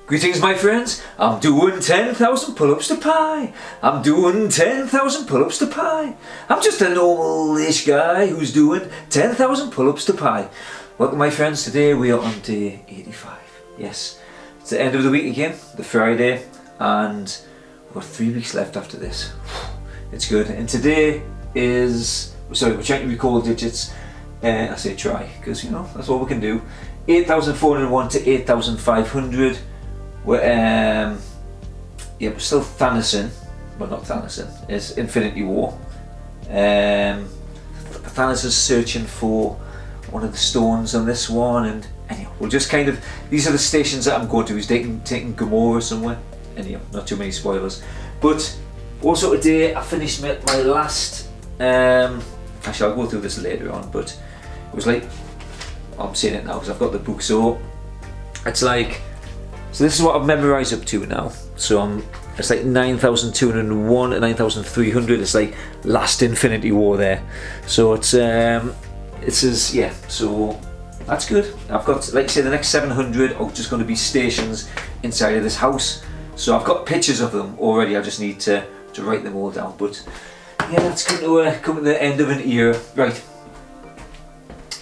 Greetings, my friends. I'm doing 10,000 pull-ups to pi. I'm doing 10,000 pull-ups to pi. I'm just a normal-ish guy who's doing 10,000 pull-ups to pi. Welcome, my friends. Today we are on day 85. Yes, it's the end of the week again, the Friday, and we've got 3 weeks left after this. It's good. And today is, sorry, we're trying to recall digits. I say try, because you know, that's all we can do. 8,401 to 8,500. We're still Thanison, but not Thanison, it's Infinity War. Thanos is searching for one of the stones on this one, and anyhow, we'll just kind of, these are the stations that I'm going to. He's taking Gamora somewhere. Anyhow, not too many spoilers. But also today I finished my last, actually I'll go through this later on, but it was like, I'm saying it now because I've got the book, so it's like, so this is what I've memorised up to now. So it's like 9,201 to 9,300. It's like last Infinity War there. So it says, yeah, so that's good. I've got, like I say, the next 700 are just going to be stations inside of this house. So I've got pictures of them already. I just need to write them all down. But yeah, that's going to come to the end of an era. Right.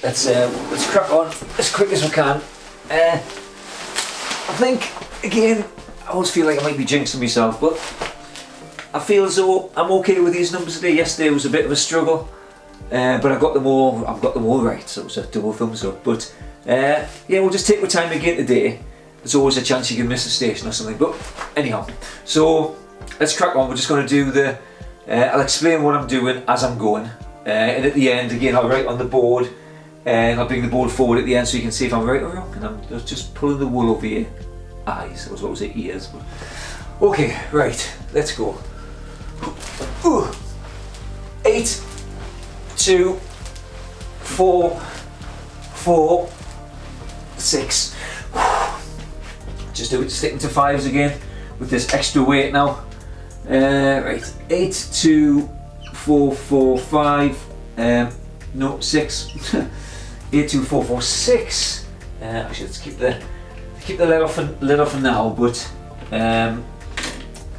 Let's crack on as quick as we can. I think, again, I always feel like I might be jinxing myself, but I feel as though I'm okay with these numbers today. Yesterday was a bit of a struggle, but I've got them all right, so it was a double thumbs up. But yeah, we'll just take our time again today. There's always a chance you can miss a station or something, but anyhow, so let's crack on. We're just going to do the, I'll explain what I'm doing as I'm going, and at the end, again, I'll write on the board, and I'll bring the board forward at the end so you can see if I'm right or wrong. And I'm just pulling the wool over your eyes. I was about to say ears, but okay, right, let's go. 8, 2, 4, 4, 6. Just sticking to fives again with this extra weight now. Right, 8, 2, 4, 4, 5. No, 6. 8, 2, 4, 4, 6. Actually, let's keep the lid off for now, but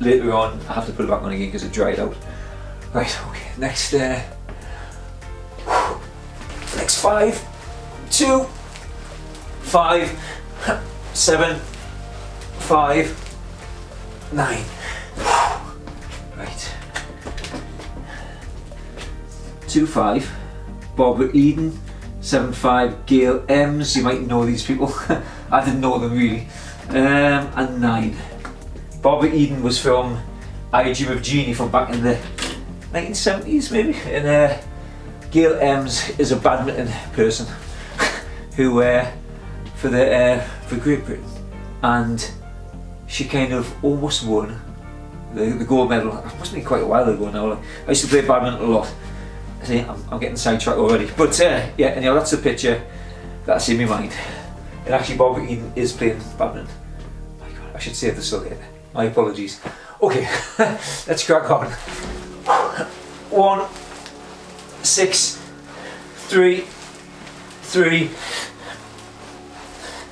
later on I have to put it back on again because it dried out. Right, okay, next 5, 2, 5, 7, 5, 9. Right. 2, 5. Barbara Eden. 7-5, Gail Ems, you might know these people. I didn't know them really. And 9. Barbara Eden was from I Dream of Jeannie from back in the 1970s maybe. And Gail Ems is a badminton person who for Great Britain, and she kind of almost won the gold medal. It must have been quite a while ago now. I used to play badminton a lot. See, I'm getting sidetracked already, but yeah, anyhow, that's the picture that's in my mind. And actually, Barbara Eden is playing badminton. My God, I should save this till later. My apologies. Okay, let's crack on. 1, 6, 3, 3,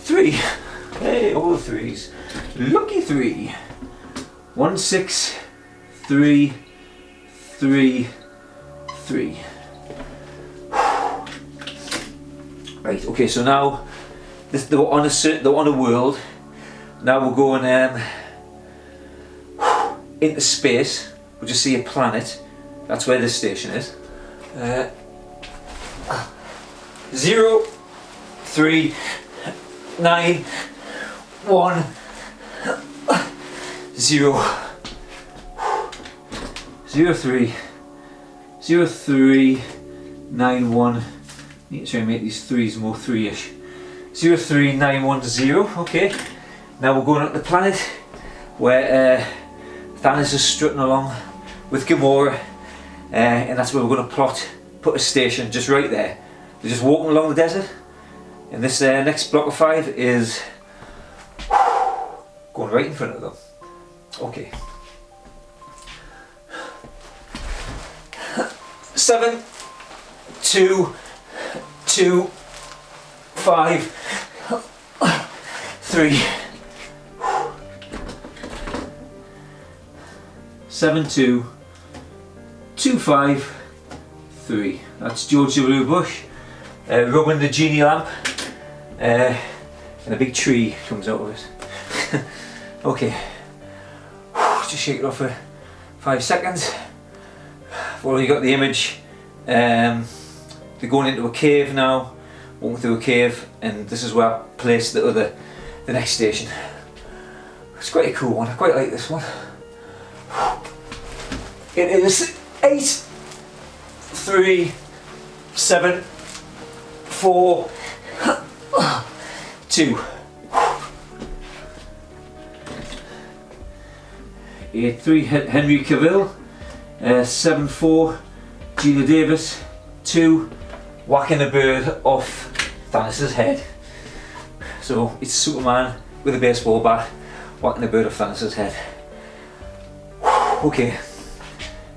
3. Hey, all the threes. Lucky 3. 1, 6, 3, 3. 3. Right, okay, so now they're on a world. Now we're going into space. We'll just see a planet. That's where this station is. 0, 3, 9, 1, 0, 0, 3. 0391. Need to try and make these threes more 3-ish. 03910. Okay. Now we're going up the planet where Thanos is strutting along with Gamora, and that's where we're going to put a station just right there. They're just walking along the desert, and this next block of 5 is going right in front of them. Okay. 7, 2, 2, 5, 3, 72253. That's George W. Bush rubbing the genie lamp, and a big tree comes out of it. Okay, just shake it off for 5 seconds. I've already got the image. They're going into a cave now, walking through a cave, and this is where I placed the next station. It's quite a cool one. I quite like this one. It is 8, 3, 7, 4, 2. 8-3 Henry Cavill, 7-4 Gina Davis, 2 whacking a bird off Thanos' head. So it's Superman with a baseball bat whacking a bird off Thanos' head. Okay.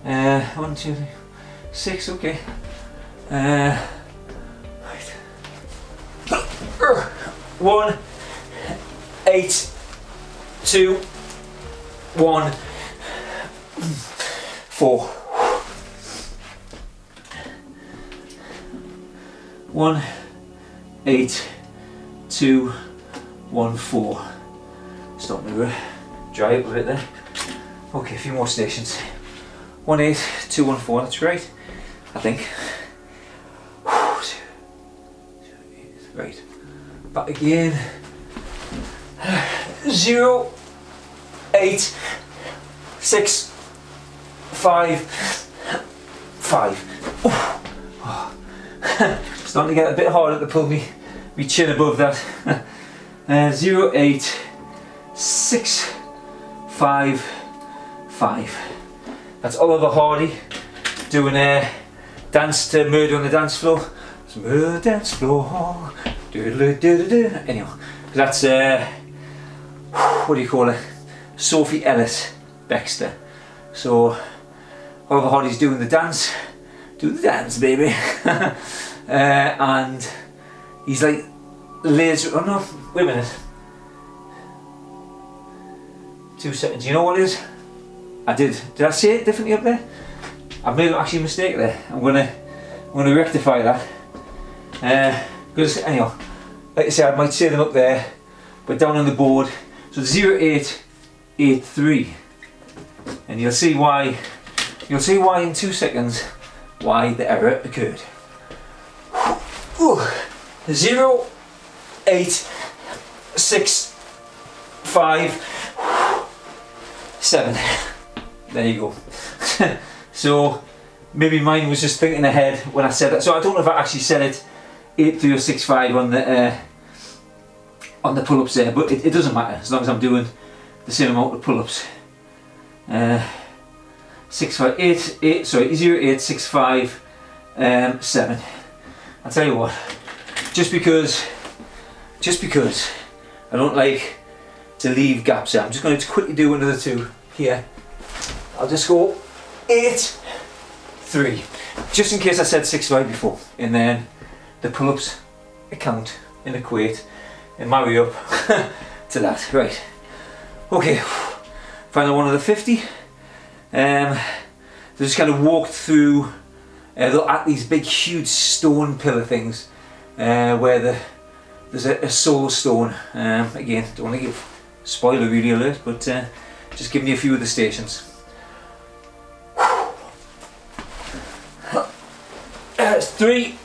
1, 2, 3, 6. Okay. Right. 1, 8, 2, 1, 4. 1, 8, 2, 1, 4. Stop me, dry it a bit there. Okay, a few more stations. 1, 8, 2, 1, 4. That's right, I think. Right, back again. 0, 8, 6, 5, 5. Starting to get a bit harder to pull me chin above that. 0, 8, 6, 5, 5. That's Oliver Hardy doing a dance to Murder on the Dance Floor. It's Murder on the Dance Floor. Anyhow, that's what do you call it? Sophie Ellis Bextor. So Oliver Hardy's doing the dance. Do the dance, baby. And he's like laser. Oh no, wait a minute. 2 seconds. You know what it is? I did I say it differently up there? I've made actually a mistake there. I'm gonna rectify that. Because anyhow, like I said, I might say them up there, but down on the board. So 0883, and you'll see why. You'll see why in 2 seconds why the error occurred. 0, 8, 6, 5, 7. There you go. So maybe mine was just thinking ahead when I said that. So I don't know if I actually said it 8, 3 or 6, 5 on the pull-ups there, but it doesn't matter as long as I'm doing the same amount of pull-ups. 6, 5, 8, sorry, 0, 8, 6, 5, 7. I'll tell you what, just because I don't like to leave gaps there, I'm just going to quickly do another 2 here. I'll just go 8, 3, just in case I said 6, 5 before, and then the pull-ups account and equate and marry up to that. Right, okay, final one of the 50. They just kind of walked through at these big huge stone pillar things where there's a soul stone. Again, don't want to give spoiler really alert, but just giving you a few of the stations. 3,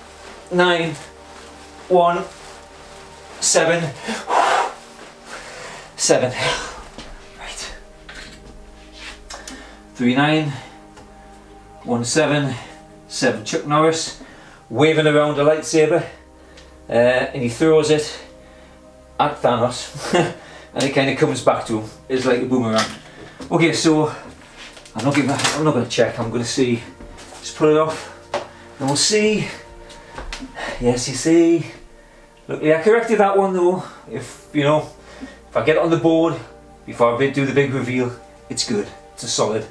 9, 1, 7, 7. Right. 3, 9, 1, 7, 7. Chuck Norris waving around a lightsaber, and he throws it at Thanos, and it kind of comes back to him. It's like a boomerang. Okay, so I'm not going to check. I'm going to see. Just pull it off, and we'll see. Yes, you see. Look, yeah, I corrected that one though. If I get it on the board before I do the big reveal, it's good. It's a solid.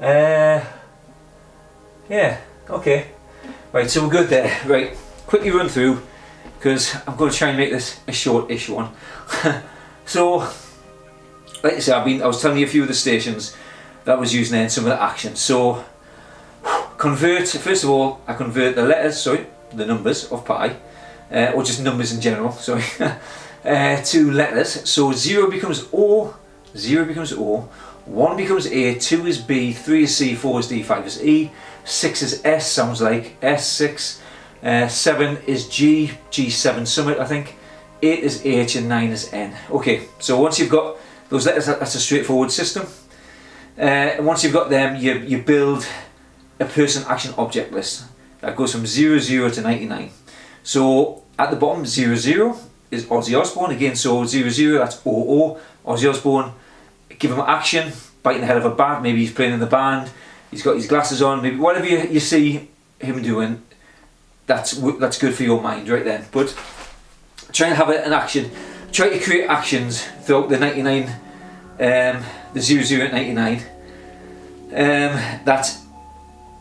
Yeah. Okay. Right. So we're good there. Right. Quickly run through because I'm going to try and make this a short-ish one. So, like I said, I was telling you a few of the stations. that was using then some of the action. So convert, first of all, I convert the numbers of pi, or just numbers in general, sorry, to letters. So 0 becomes O, 0 becomes O, 1 becomes A, 2 is B, 3 is C, 4 is D, 5 is E, 6 is S, sounds like S6, 7 is G, G7 summit I think, 8 is H, and 9 is N. Okay, so once you've got those letters, that's a straightforward system. And once you've got them, you build a person action object list that goes from 00 to 99. So at the bottom, 00 is Ozzy Osbourne again, so 00, that's OO, Ozzy Osbourne. Give him action, biting the head of a bat, maybe he's playing in the band, he's got his glasses on, maybe whatever you see him doing, that's good for your mind right then. But try and have an action, try to create actions throughout the 99, the 00 and 99, that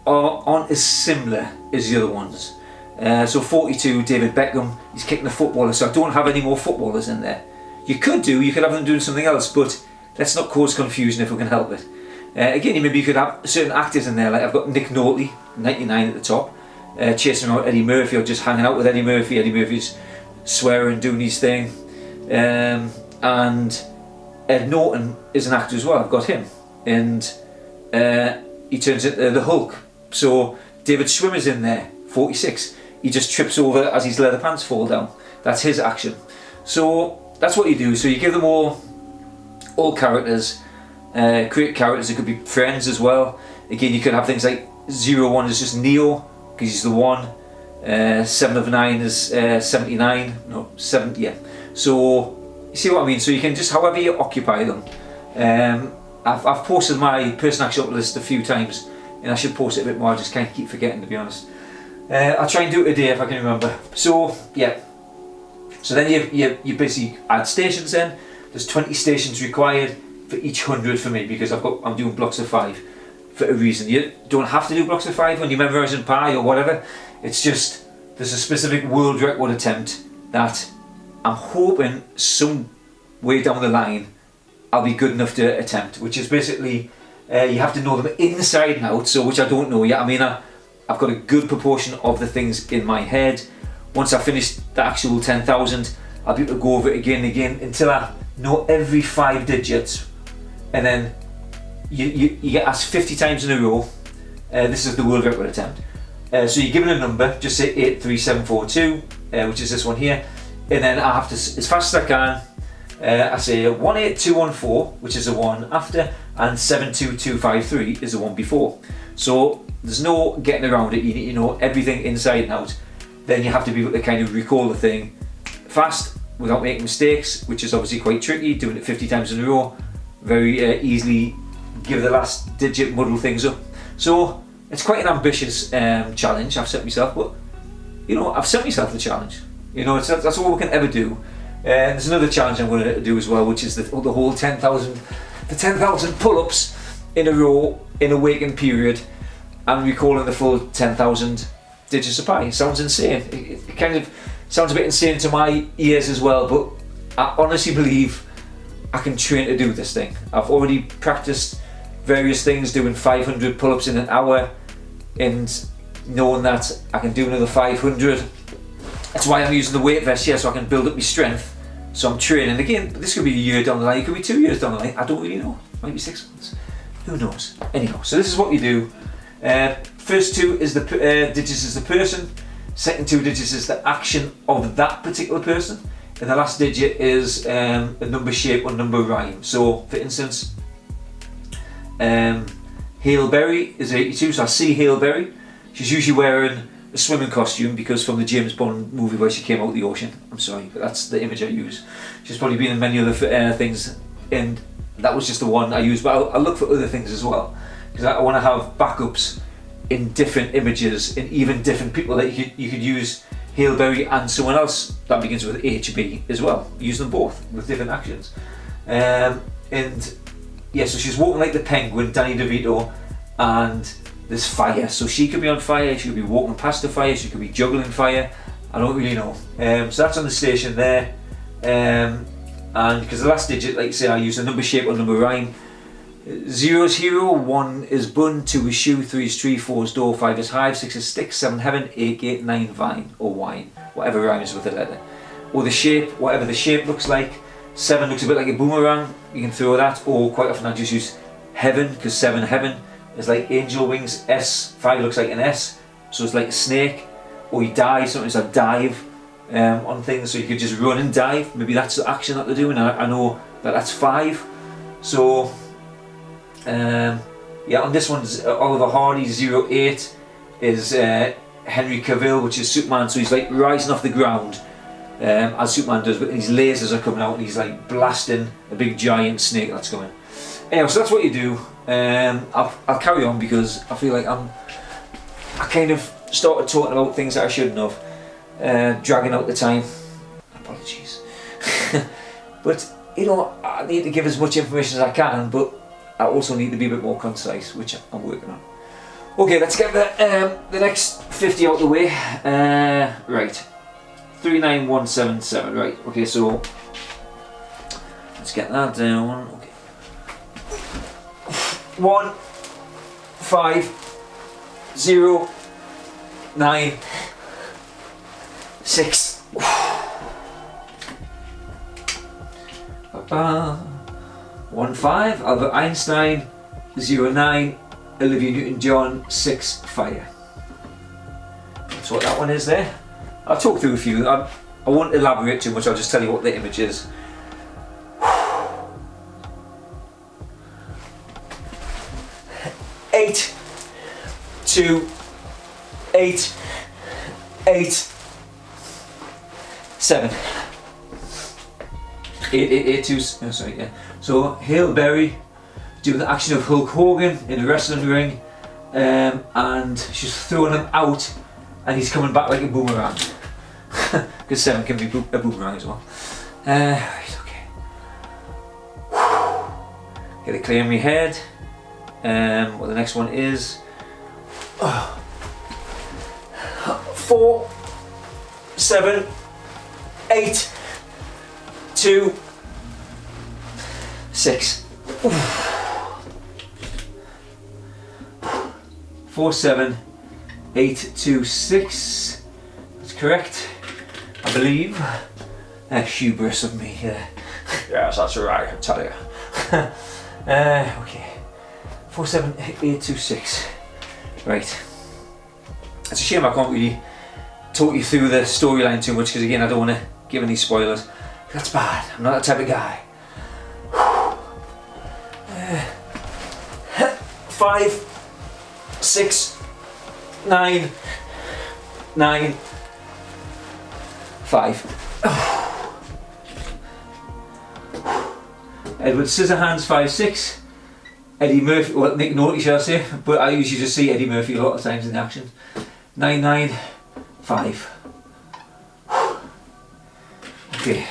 aren't as similar as the other ones. So 42, David Beckham, he's kicking a footballer, so I don't have any more footballers in there. You could have them doing something else, but let's not cause confusion if we can help it. Again, maybe you could have certain actors in there, like I've got Nick Nolte, 99 at the top, chasing around Eddie Murphy, or just hanging out with Eddie Murphy. Eddie Murphy's swearing, doing his thing. And Ed Norton is an actor as well, I've got him. And he turns into the Hulk. So David Schwimmer's in there, 46. He just trips over as his leather pants fall down. That's his action. So that's what you do. So you give them all characters, create characters. It could be friends as well. Again, you could have things like 01 is just Neo, because he's the one. 7 of 9 is 79. No, 7, yeah. So you see what I mean? So you can just, however you occupy them. I've posted my person action list a few times, and I should post it a bit more. I just kind of keep forgetting, to be honest. I'll try and do it today if I can remember. So yeah. So then you basically add stations then. There's 20 stations required for each 100 for me, because I'm doing blocks of 5 for a reason. You don't have to do blocks of 5 when you're memorising pi or whatever. It's just there's a specific world record attempt that I'm hoping some way down the line I'll be good enough to attempt, which is basically you have to know them inside and out. So which I don't know yet. I mean, I've got a good proportion of the things in my head. Once I finish the actual 10,000, I'll be able to go over it again and again until I know every 5 digits, and then you get asked 50 times in a row. This is the world record attempt. So you're given a number, just say 83742, which is this one here, and then I have to, as fast as I can, I say 18214, which is the one after, and 72253 is the one before. So there's no getting around it. You need to know everything inside and out. Then you have to be able to kind of recall the thing fast without making mistakes, which is obviously quite tricky. Doing it 50 times in a row, very easily give the last digit, muddle things up. So it's quite an ambitious challenge I've set myself, but you know, I've set myself the challenge. You know, that's all we can ever do. And there's another challenge I'm going to do as well, which is the whole 10,000 pull-ups in a row in a waking period, and recalling the full 10,000 digits of pi. It sounds insane. It kind of sounds a bit insane to my ears as well, but I honestly believe I can train to do this thing. I've already practiced various things, doing 500 pull-ups in an hour, and knowing that I can do another 500. That's why I'm using the weight vest here, so I can build up my strength. So I'm training again. This could be a year down the line, it could be 2 years down the line. I don't really know. It might be 6 months. Who knows? Anyhow, so this is what you do. First 2 is the digits is the person. Second 2 digits is the action of that particular person. And the last digit is a number shape or number rhyme. So, for instance, Hail Berry is 82. So I see Hail Berry. She's usually wearing a swimming costume, because from the James Bond movie where she came out of the ocean. I'm sorry, but that's the image I use. She's probably been in many other things, and that was just the one I used. But I'll look for other things as well, because I want to have backups in different images, in even different people that you could use Hail Berry and someone else that begins with HB as well. Use them both with different actions. And yeah, so she's walking like the penguin, Danny DeVito, and there's fire. So she could be on fire, she could be walking past the fire, she could be juggling fire. I don't really know. So that's on the station there. And because the last digit, like I say, I use a number shape or number rhyme. 0 is hero, 1 is bun, 2 is shoe, 3 is tree, 4 is door, 5 is hive, 6 is stick, 7 heaven, 8 gate, 9 vine or wine, whatever rhymes with the letter. Or the shape, whatever the shape looks like. 7 looks a bit like a boomerang, you can throw that, or quite often I just use heaven, because 7 heaven is like angel wings. 5 looks like an S, so it's like a snake. Or you dive, sometimes I dive on things, so you could just run and dive, maybe that's the action that they're doing. I know that that's 5. So yeah, on this one's Oliver Hardy 08 is Henry Cavill, which is Superman, so he's like rising off the ground as Superman does, but his lasers are coming out and he's like blasting a big giant snake that's coming. Anyway, so that's what you do. I'll carry on because I feel like I kind of started talking about things that I shouldn't have, dragging out the time. Apologies. But you know, I need to give as much information as I can, but I also need to be a bit more concise, which I'm working on. Okay, let's get the next 50 out of the way. Right, 39177. Right. Okay, so let's get that down. Okay. 1 5 0 9 6. 1 5 Albert Einstein, 0 9 Olivia Newton-John, 6 fire. That's what that one is there. I'll talk through a few. I won't elaborate too much. I'll just tell you what the image is. 8 2 8 8 7. 8 2. Oh, sorry, yeah. So Hail Berry doing the action of Hulk Hogan in a wrestling ring, and she's throwing him out, and he's coming back like a boomerang. Because 7 can be a boomerang as well. Right, okay. Get it clear in my head. What the next one is. 4 7 8 2 6. 4 7 8 2 6. That's correct, I believe. Hubris of me. Yes, that's right, I tell you. Okay. 4 7 8 2 6. Right. It's a shame I can't really talk you through the storyline too much, because again I don't want to give any spoilers. That's bad. I'm not that type of guy. 5 6 9 9 5. Edward Scissorhands 5 6. Eddie Murphy, well, Nick Nolte shall I say, but I usually just see Eddie Murphy a lot of times in the action. 9 9 5. Okay.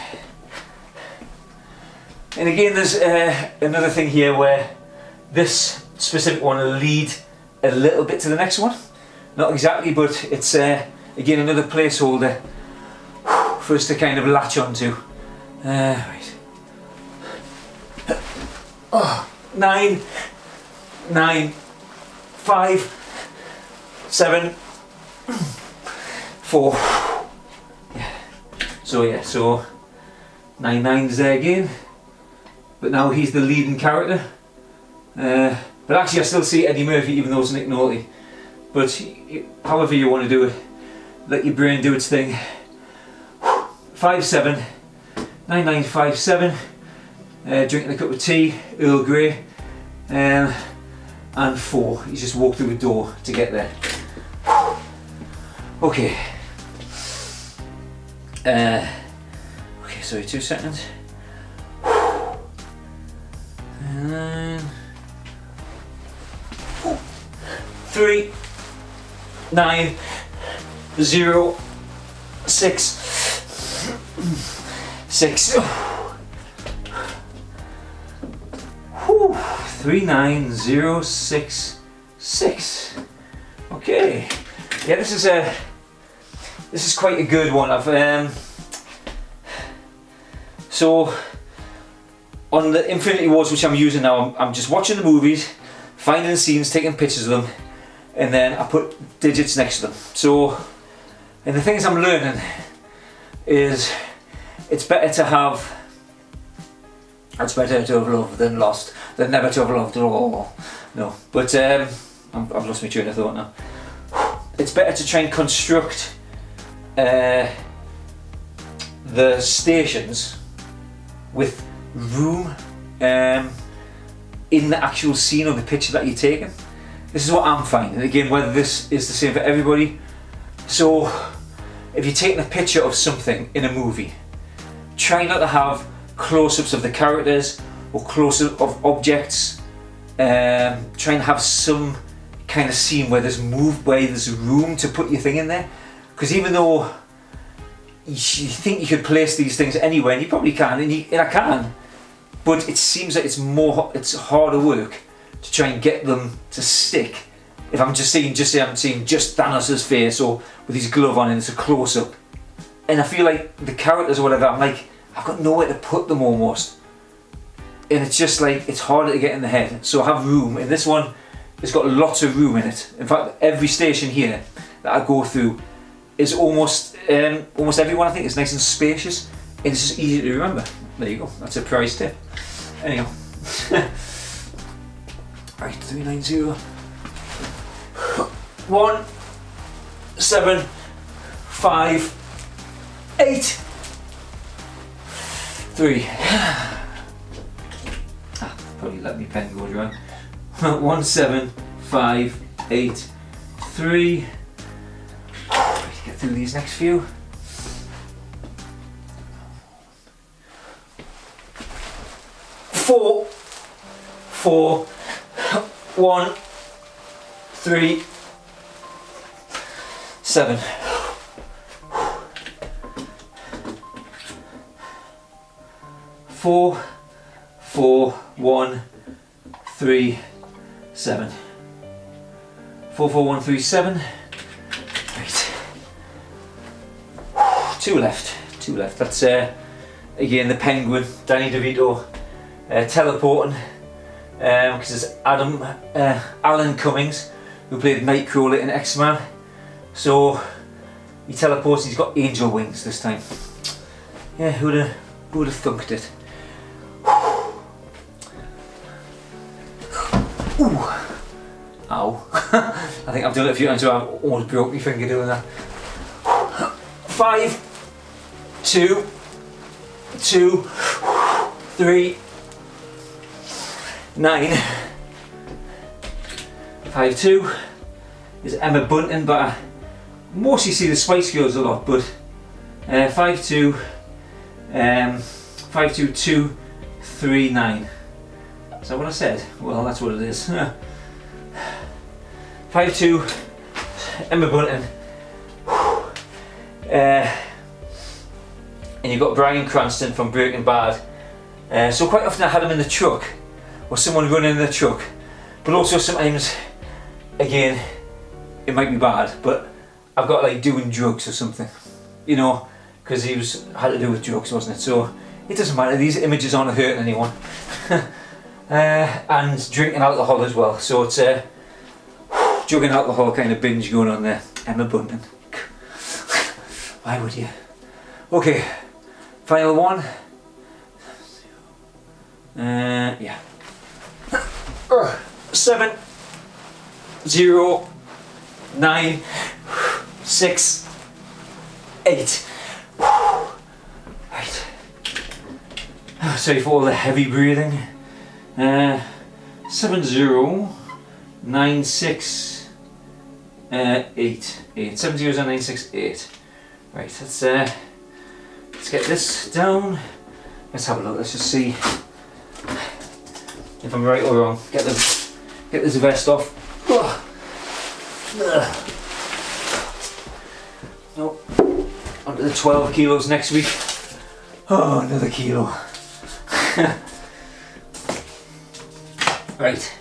And again, there's another thing here where this specific one will lead a little bit to the next one. Not exactly, but it's again another placeholder for us to kind of latch onto. Right. 9 9 5 7 4. Yeah. So 9 9 is there again, but now he's the leading character. But actually I still see Eddie Murphy even though it's Nick Nolte. But however you want to do it, let your brain do its thing. 5 7 9 9 5 7. Drinking a cup of tea, Earl Grey, and 4. He's just walked through a door to get there. Okay. Okay, sorry, 2 seconds. And 3 9 0 6 6. 39066. Okay, yeah, this is quite a good one. I've so on the Infinity Wars, which I'm using now, I'm just watching the movies, finding scenes, taking pictures of them, and then I put digits next to them. So, and the things I'm learning is it's better to have loved than lost, than never to have loved at all. No, but I've lost my train of thought now. It's better to try and construct the stations with room in the actual scene or the picture that you're taking. This is what I'm finding. Again, whether this is the same for everybody. So, if you're taking a picture of something in a movie, try not to have close-ups of the characters or close-up of objects. Try and have some kind of scene where there's room to put your thing in there. Because even though you think you could place these things anywhere, and you probably can, and I can, but it seems like it's harder work to try and get them to stick. If I'm just seeing Thanos' face, or with his glove on and it's a close-up, and I feel like the characters or whatever, I'm like, I've got nowhere to put them almost, and it's just like it's harder to get in the head. So I have room, and this one has got lots of room in it. In fact, every station here that I go through is almost everyone, I think, is nice and spacious, and it's just easy to remember. There you go, that's a prize tip. Anyhow. Right, 390. 1, 7, 5, 8, 3. Probably let me pen go wrong. 1, 7, 5, 8, 3. Get through these next few. 4, 1, 3, 7. 4, 1, 3, 7. 4, 1, 3, 7. Right. 2 left. That's again the Penguin, Danny DeVito, teleporting. Because it's Alan Cummings, who played Nightcrawler in X-Men. So he teleports. He's got angel wings this time. Yeah, who would have thunked it? Ooh. Ow. I think I've done it a few times, so I've almost broke my finger doing that. 5, 2, 3, 9. 5, 2 is Emma Bunton, but I mostly see the Spice Girls a lot. But 5, 2, 5, 2, 2, 3, 9. Is that what I said? Well, that's what it is. 5, 2, Emma Bunton. And you've got Bryan Cranston from Breaking Bad. So quite often I had him in the truck, or someone running in the truck. But also sometimes, again, it might be bad, but I've got like doing drugs or something, you know, because he had to do with drugs, wasn't it? So it doesn't matter. These images aren't hurting anyone. And drinking alcohol as well. So it's a drugging alcohol kind of binge going on there. Emma Bunton. Why would you? Okay, final one. Yeah. 7, 0, 9, 6, 8. Right. Sorry for all the heavy breathing. 7, 0, 9, 6, 8. 7, 0, 9, 6, 8. Right, let's get this down. Let's have a look. Let's just see if I'm right or wrong. Get this vest off. Nope. Onto the 12 kilos next week. Oh, another kilo. Right.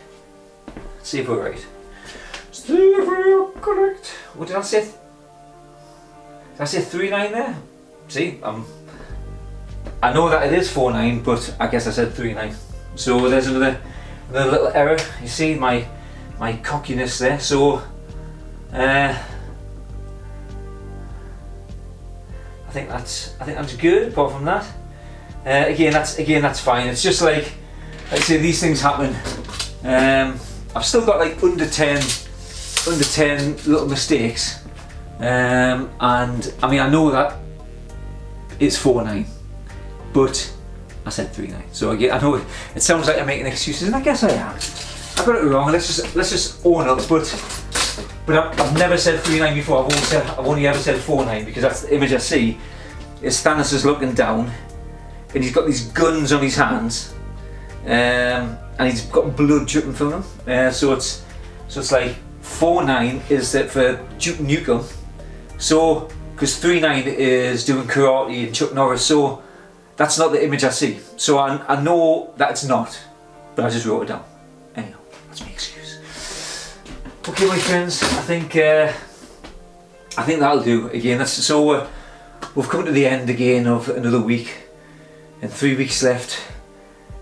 Let's see if we're right. See if we're correct. What did I say? Did I say 3, 9 there? See, I know that it is 4-9, but I guess I said 3-9. So there's another little error. You see my cockiness there. So I think that's good. Apart from that, again that's fine. It's just like I say, these things happen. I've still got like under 10 little mistakes, and I mean I know that it's 4-9, but I said 3-9. So again, I know it sounds like I'm making excuses, and I guess I am. I got it wrong. Let's just own up. But I've never said 3-9 before. I've only ever said 4-9, because that's the image I see. Is Stannis is looking down, and he's got these guns on his hands, and he's got blood dripping from them. So it's like 4-9 is that for Duke Nukem. So because 3-9 is doing karate and Chuck Norris. So that's not the image I see. So I know that it's not, but I just wrote it down. Anyhow, that's my excuse. Okay, my friends, I think that'll do. Again, we've come to the end again of another week, and 3 weeks left.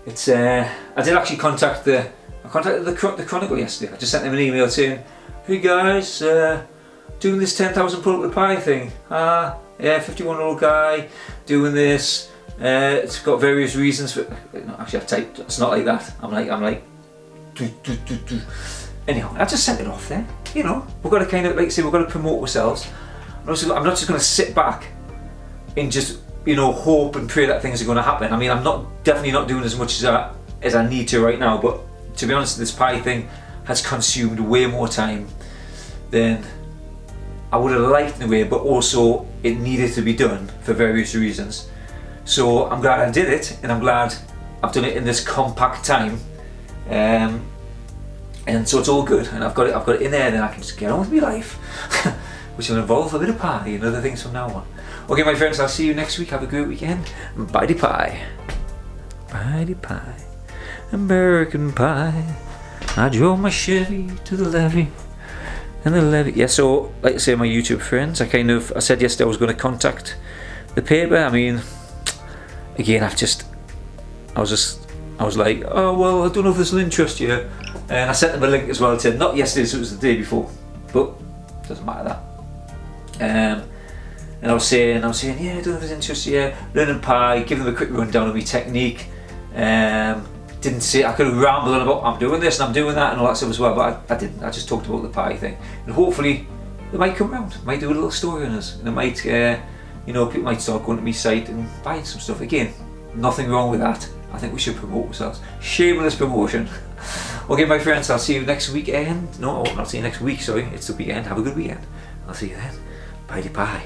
It's I did actually contact the Chronicle yesterday. I just sent them an email saying, "Hey guys, doing this 10,000 pull up the pie thing. Yeah, 51-year-old guy doing this. It's got various reasons for." No, actually, I typed. It's not like that. I'm like. Do. Anyhow, I just sent it off there. You know, we've got to kind of we've got to promote ourselves. I'm not just going to sit back and just hope and pray that things are going to happen. I mean, I'm definitely not doing as much as I need to right now. But to be honest, this pie thing has consumed way more time than I would have liked in a way, but also it needed to be done for various reasons. So I'm glad I did it, and I'm glad I've done it in this compact time. And so it's all good, and I've got it in there, and then I can just get on with my life, which will involve a bit of pie and other things from now on. Okay, my friends, I'll see you next week. Have a great weekend. Bye pie. Bye pie. American pie. I drove my Chevy to the levee. And the levee. Yeah, so like I say, my YouTube friends, I said yesterday I was going to contact the paper. I mean, again, I was like, oh well, I don't know if this will interest you. And I sent them a link as well to, not yesterday, so it was the day before, but it doesn't matter that. And I was saying, yeah, I don't know if this interests you. Learning pie, give them a quick rundown of my technique. Didn't say, I could have rambled on about I'm doing this and I'm doing that and all that stuff as well, but I didn't. I just talked about the pie thing, and hopefully they might come around, might do a little story on us, and it might, people might start going to my site and buying some stuff. Again, nothing wrong with that. I think we should promote ourselves. Shameless promotion. Okay, my friends, I'll see you next weekend. No, I'll see you next week. Sorry, it's the weekend. Have a good weekend. I'll see you then. Bye.